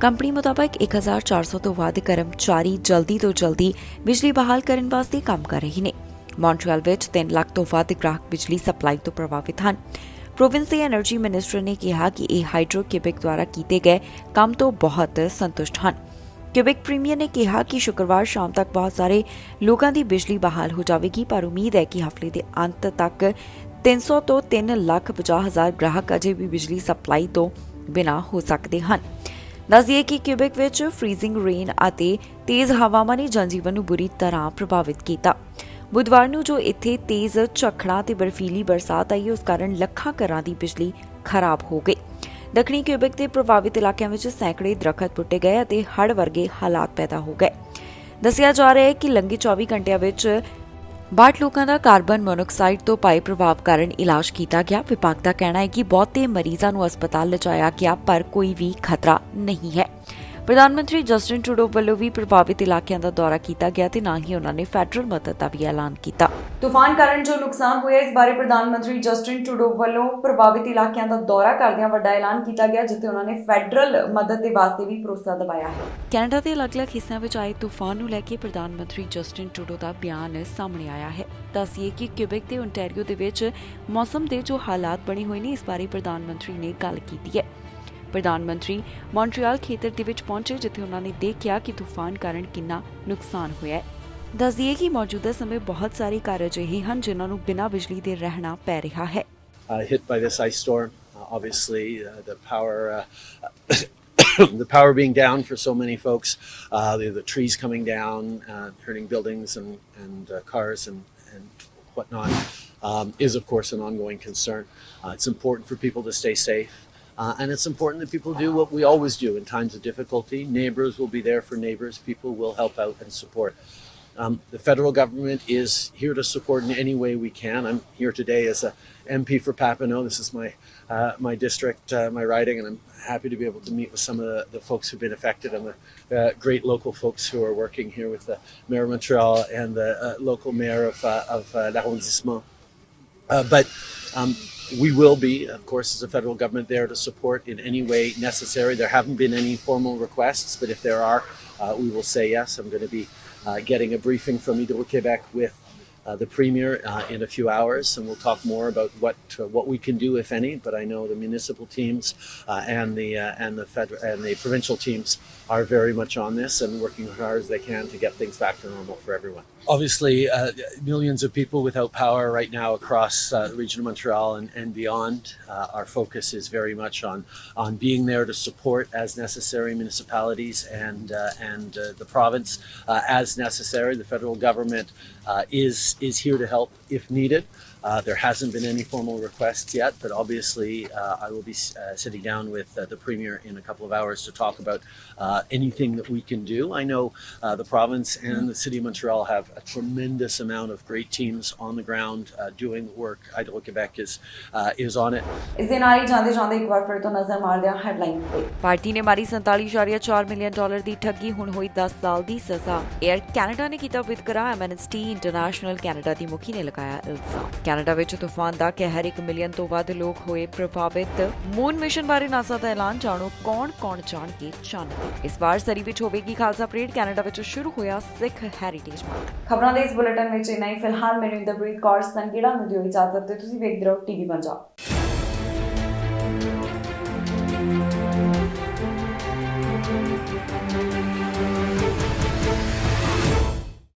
ਕੰਪਨੀ ਮੁਤਾਬਕ 1400 ਤੋਂ ਵੱਧ ਕਰਮਚਾਰੀ ਜਲਦੀ ਤੋਂ ਜਲਦੀ ਬਿਜਲੀ ਬਹਾਲ ਕਰਨ ਵਾਸਤੇ ਕੰਮ ਕਰ ਰਹੇ ਨੇ। ਮੌਂਟਰੀਅਲ ਵਿੱਚ 3 ਲੱਖ ਤੋਂ ਵੱਧ ਗ੍ਰਾਹਕ ਬਿਜਲੀ ਸਪਲਾਈ ਤੋਂ ਪ੍ਰਭਾਵਿਤ ਹਨ। ਪ੍ਰੋਵਿੰਸ ਦੇ ਐਨਰਜੀ ਮਿਨਿਸਟਰ ਨੇ ਕਿਹਾ ਕਿ ਇਹ ਹਾਈਡਰੋ ਕਿਊਬਿਕ ਦੁਆਰਾ ਕੀਤੇ ਗਏ ਕੰਮ ਤੋਂ ਬਹੁਤ ਸੰਤੁਸ਼ਟ ਹਨ। ਕਿਊਬਿਕ ਪ੍ਰੀਮੀਅਰ ਨੇ ਕਿਹਾ ਕਿ ਸ਼ੁੱਕਰਵਾਰ ਸ਼ਾਮ ਤੱਕ ਬਹੁਤ ਸਾਰੇ ਲੋਕਾਂ ਦੀ ਬਿਜਲੀ ਬਹਾਲ ਹੋ ਜਾਵੇਗੀ, ਪਰ ਉਮੀਦ ਹੈ ਕਿ ਹਫ਼ਤੇ ਦੇ ਅੰਤ ਤੱਕ 300 ਤੋਂ 3,50,000 ਗ੍ਰਾਹਕ ਅਜੇ ਵੀ ਬਿਜਲੀ ਸਪਲਾਈ ਤੋਂ ਬਿਨਾਂ ਹੋ ਸਕਦੇ ਹਨ। ਦੱਸ ਦਈਏ ਕਿ ਕਿਊਬਿਕ ਵਿੱਚ ਫ੍ਰੀਜ਼ਿੰਗ ਰੇਨ ਅਤੇ ਤੇਜ਼ ਹਵਾਵਾਂ ਨੇ ਜਨਜੀਵਨ ਨੂੰ ਬੁਰੀ ਤਰ੍ਹਾਂ ਪ੍ਰਭਾਵਿਤ ਕੀਤਾ। ਬੁੱਧਵਾਰ ਨੂੰ ਜੋ ਇੱਥੇ ਤੇਜ਼ ਝੱਖੜਾਂ ਤੇ ਬਰਫੀਲੀ ਬਰਸਾਤ ਆਈ, ਉਸ ਕਾਰਨ ਲੱਖਾਂ ਘਰਾਂ ਦੀ ਬਿਜਲੀ ਖਰਾਬ ਹੋ ਗਈ। ਦੱਖਣੀ ਕਿਊਬਿਕ ਦੇ ਪ੍ਰਭਾਵਿਤ ਇਲਾਕਿਆਂ ਵਿੱਚ ਸੈਂਕੜੇ ਦਰੱਖਤ ਪੁੱਟੇ ਗਏ ਅਤੇ ਹੜ੍ਹ ਵਰਗੇ ਹਾਲਾਤ ਪੈਦਾ ਹੋ ਗਏ। ਦੱਸਿਆ ਜਾ ਰਿਹਾ ਹੈ ਕਿ ਲੰਘੇ 24 ਘੰਟਿਆਂ ਵਿੱਚ 62 ਲੋਕਾਂ ਦਾ ਕਾਰਬਨ ਮੋਨੋਆਕਸਾਈਡ ਤੋਂ ਪਾਏ ਪ੍ਰਭਾਵ ਕਾਰਨ ਇਲਾਜ ਕੀਤਾ ਗਿਆ। ਵਿਭਾਗ ਦਾ ਕਹਿਣਾ ਹੈ ਕਿ ਬਹੁਤੇ ਮਰੀਜ਼ਾਂ ਨੂੰ ਹਸਪਤਾਲ ਲਿਜਾਇਆ ਗਿਆ, ਪਰ ਕੋਈ ਵੀ ਖਤਰਾ ਨਹੀਂ ਹੈ। ਪ੍ਰਧਾਨ ਮੰਤਰੀ ਜਸਟਿਨ ਟਰੂਡੋ ਵੱਲੋਂ ਵੀ ਪ੍ਰਭਾਵਿਤ ਇਲਾਕਿਆਂ ਦਾ ਦੌਰਾ ਕੀਤਾ ਗਿਆ ਤੇ ਨਾ ਹੀ ਉਹਨਾਂ ਨੇ ਫੈਡਰਲ ਮਦਦ ਦਾ ਵੀ ਐਲਾਨ ਕੀਤਾ। ਤੂਫਾਨ ਕਾਰਨ ਜੋ ਨੁਕਸਾਨ ਹੋਇਆ, ਇਸ ਬਾਰੇ ਪ੍ਰਧਾਨ ਮੰਤਰੀ ਜਸਟਿਨ ਟਰੂਡੋ ਵੱਲੋਂ ਪ੍ਰਭਾਵਿਤ ਇਲਾਕਿਆਂ ਦਾ ਦੌਰਾ ਕਰਦਿਆਂ ਵੱਡਾ ਐਲਾਨ ਕੀਤਾ ਗਿਆ, ਜਿੱਥੇ ਉਹਨਾਂ ਨੇ ਫੈਡਰਲ ਮਦਦ ਦੇ ਵਾਸਤੇ ਵੀ ਭਰੋਸਾ ਦਿਵਾਇਆ ਹੈ। ਕੈਨੇਡਾ ਦੇ ਅਲੱਗ-ਅਲੱਗ ਹਿੱਸਿਆਂ ਵਿੱਚ ਆਏ ਤੂਫਾਨ ਨੂੰ ਲੈ ਕੇ ਪ੍ਰਧਾਨ ਮੰਤਰੀ ਜਸਟਿਨ ਟਰੂਡੋ ਦਾ ਬਿਆਨ ਸਾਹਮਣੇ ਆਇਆ ਹੈ। ਦੱਸੀਏ ਕਿ ਕਿਊਬਿਕ ਤੇ ਓਨਟਾਰੀਓ ਦੇ ਵਿੱਚ ਮੌਸਮ ਦੇ ਜੋ ਹਾਲਾਤ ਬਣੇ ਹੋਏ ਨੇ, ਇਸ ਬਾਰੇ ਪ੍ਰਧਾਨ ਮੰਤਰੀ ਨੇ ਗੱਲ ਕੀਤੀ ਹੈ। ਪ੍ਰਧਾਨ ਮੰਤਰੀ ਮੌਂਟਰੀਅਲ ਖੇਤਰ ਦੇ ਵਿੱਚ ਪਹੁੰਚੇ, ਜਿੱਥੇ ਉਹਨਾਂ ਨੇ ਦੇਖਿਆ ਕਿ ਤੂਫਾਨ ਕਾਰਨ ਕਿੰਨਾ ਨੁਕਸਾਨ ਹੋਇਆ ਹੈ। ਦੱਸ ਦਈਏ ਕਿ ਮੌਜੂਦਾ ਸਮੇਂ ਬਹੁਤ ਸਾਰੇ ਘਰ ਅਜਿਹੇ ਹਨ ਜਿਨ੍ਹਾਂ ਨੂੰ ਬਿਨਾਂ ਬਿਜਲੀ ਦੇ ਰਹਿਣਾ ਪੈ ਰਿਹਾ ਹੈ। Hit by this ice storm, obviously the power being down for so many folks, the trees coming down, hurting buildings and cars and whatnot, is of course an ongoing concern. It's important for people to stay safe. And it's important that people do what we always do in times of difficulty. Neighbours will be there for neighbours. People will help out and support. The federal government is here to support in any way we can. I'm here today as a MP for Papineau. This is my district, my riding, and I'm happy to be able to meet with some of the folks who've been affected and the great local folks who are working here with the Mayor of Montreal and the local mayor of l'arrondissement. We will be, of course, as a federal government, there to support in any way necessary. There haven't been any formal requests, but if there are, we will say yes. I'm going to be getting a briefing from Hydro-Québec with the Premier in a few hours, and we'll talk more about what we can do, if any. But I know the municipal teams and the federal and the provincial teams are very much on this and working as hard as they can to get things back to normal for everyone. Obviously, millions of people without power right now across the region of Montreal and beyond. Our focus is very much on being there to support as necessary municipalities and the province as necessary. The federal government is here to help if needed. There hasn't been any formal requests yet, but obviously I will be sitting down with the Premier in a couple of hours to talk about anything that we can do. I know the province and the City of Montreal have a tremendous amount of great teams on the ground doing work. Hydro-Québec is on it. ਇਸ ਦੇ ਨਾਲ ਹੀ ਜਾਂਦੇ ਇੱਕ ਵਾਰ ਫਿਰ ਤੋਂ ਨਜ਼ਰ ਮਾਰਦੇ ਹਾਂ ਹੈਡਲਾਈਨਸ ਤੇ। ਪਾਰਟੀ ਨੇ ਮਾਰੀ $47.4 ਮਿਲੀਅਨ ਦੀ ਠੱਗੀ, ਹੁਣ ਹੋਈ 10 ਸਾਲ ਦੀ ਸਜ਼ਾ। 에ਅਰ ਕੈਨੇਡਾ ਨੇ ਕੀਤਾ ਵਿਤਕਰਾ, ਐਮਨੈਸਟੀ ਇੰਟਰਨੈਸ਼ਨਲ ਕੈਨੇਡਾ ਦੀ ਮੁਖੀ ਨੇ ਲਗਾਇਆ ਇਲਜ਼ਾਮ। ਕੈਨੇਡਾ ਵਿੱਚ ਤੂਫਾਨ ਦਾ ਕਹਿਰ, 1 ਮਿਲੀਅਨ ਤੋਂ ਵੱਧ ਲੋਕ ਹੋਏ ਪ੍ਰਭਾਵਿਤ। ਮੂਨ ਮਿਸ਼ਨ ਬਾਰੇ ਨਾਸਾ ਦਾ ਐਲਾਨ, ਜਾਣੋ ਕੌਣ ਜਾਣ ਕੇ ਚਾਨਣ। ਇਸ ਵਾਰ ਸਰੀ ਵਿੱਚ ਹੋਵੇਗੀ ਖਾਲਸਾ ਪਰੇਡ, ਕੈਨੇਡਾ ਵਿੱਚ ਸ਼ੁਰੂ ਹੋਇਆ ਸਿੱਖ ਹੈਰੀਟੇਜ ਮੰਥ। ਖਬਰਾਂ ਦੇ ਇਸ ਬੁਲੇਟਿਨ ਵਿੱਚ ਇੰਨਾ ਹੀ। ਫਿਲਹਾਲ ਮੈਨੂੰ ਇੰਦਰਪ੍ਰੀਤ ਕੌਰ ਸੰਗੇੜਾ ਨੂੰ ਦਿਓ ਇਜਾਜ਼ਤ ਤੇ ਤੁਸੀਂ ਵੇਖਦੇ ਰਹੋ ਟੀਵੀ ਪੰਜਾਬ।